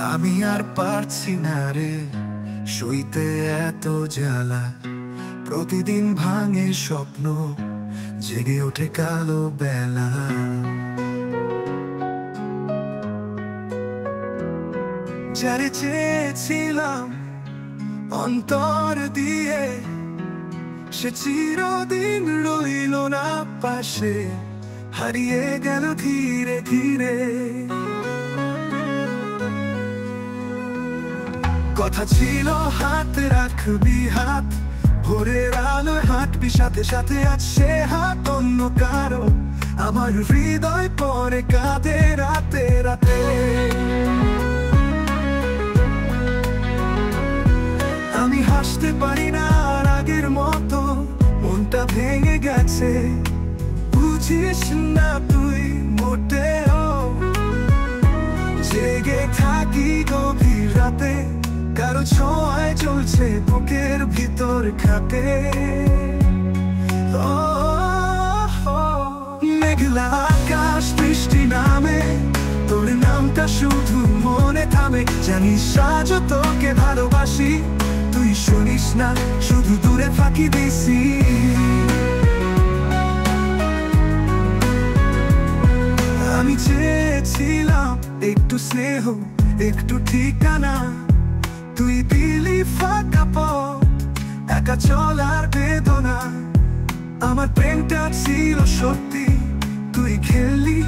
আমি আর পারছি না রে সইতে এত জ্বালা। প্রতিদিন ভাঙে স্বপ্ন, জেগে ওঠে কালো বেলা। যারে চেয়েছিলাম অন্তর দিয়ে, সে চিরদিন রইল না পাশে, হারিয়ে গেল ধীরে ধীরে। কথা ছিল হাত রাখবি হাত, ভোরের আলোয় হাঁটবি সাথে সাথে, আজ সে হাত অন্য কারো। আমার হৃদয় পরে কাঁদে রাতে রাতে। আমি হাসতে পারি না আর আগের মতো, মনটা ভেঙে গেছে। বুঝিস না তুই মোটেও, জেগে থাকি গভীর রাতে, কারো ছোঁয়ায় চলছে বুকের ভিতর খাতে। মেঘলা আকাশ বৃষ্টি নামে, তোর নামটা শুধু মনে থামে। জানিস আজ তোকে ভালোবাসি, তুই শুনিস না শুধু দূরে ফাঁকি দিছি। আমি চেয়েছিলাম একটু স্নেহ, একটু ঠিকানা, তুই দিলি ফাঁকা পথ, একা চলার বেদনা। আমার প্রেমটা ছিল সত্যি, তুই খেললি,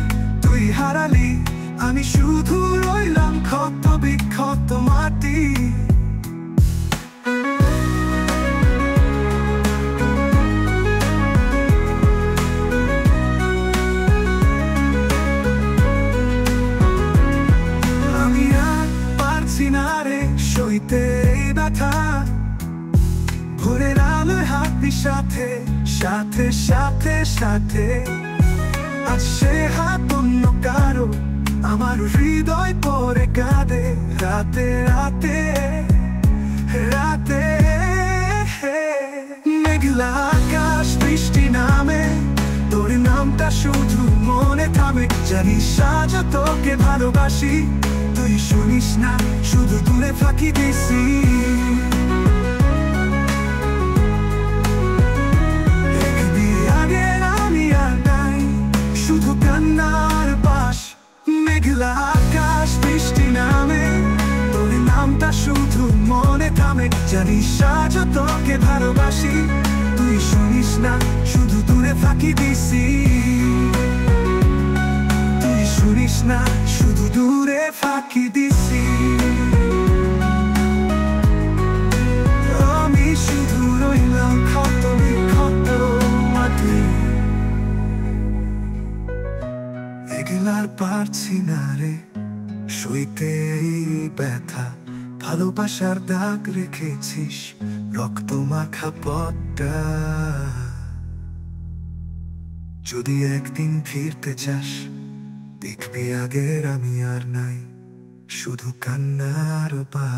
তুই হারালি, আমি শুধু রইলাম ক্ষত বিক্ষত মাটি। আমি আর পারছি না রে সইতে এই ব্যথা, ভোরের আলোয় হাঁটবি সাথে সাথে সাথে সাথে, আজ সে হাত অন্য কারো। আমার হৃদয় পরে কাঁদে রাতে রাতে রাতে। মেঘলা আকাশ বৃষ্টি নামে, তোর নামটা শুধু মনে থামে। জানিস আজ তোকে ভালোবাসি, তুই শুনিস না শুধু দূরে ফাঁকি দিছি। শুধু কান্নার বাস, মেঘলা আকাশ বৃষ্টি নামে, তোর নামটা শুধু মনে থামে। জানিস আজ তোকে ভালোবাসি, তুই শুনিস না শুধু দূরে ফাঁকি দিছি। তুই শুনিস না শুধু দূরে ফাঁকি দিছি। আমি শুধু রইলাম ক্ষত বিক্ষত মাটি। আর পারছি না রে সইতে এই ব্যথা, ভালোবাসার দাগ রেখেছিস রক্ত মাখা পথটা। যদি একদিন ফিরতে চাস, দেখবি আগের আমি আর নাই, শুধু কান্নার পা।